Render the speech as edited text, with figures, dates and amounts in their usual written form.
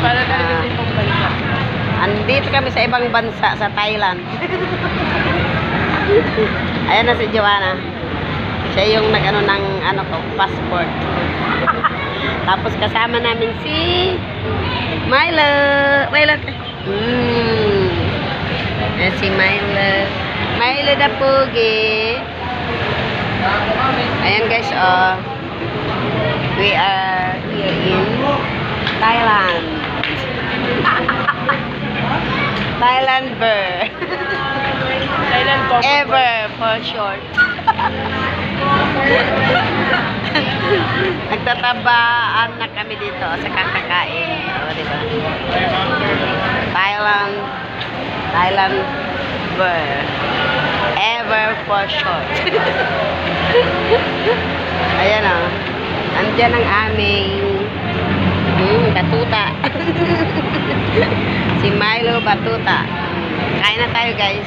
Para tayo sa ibang bansa. Andito kami sa ibang bansa, sa Thailand. Ayan na si Joanna. Siya yung nag-ano ng passport. Tapos kasama namin si Milo. Milo. Ayan si Milo. Milo na pugi. Ayan guys, we are here in Thailand. Thailand Bear. Thailand Coco. Ever for short. Nagtatabaan na kami dito sa kakakain. Diba? Thailand Bear. Ever for short. Ayan o. Andyan ang aming batuta. Si Milo Batuta. Kain na tayo guys.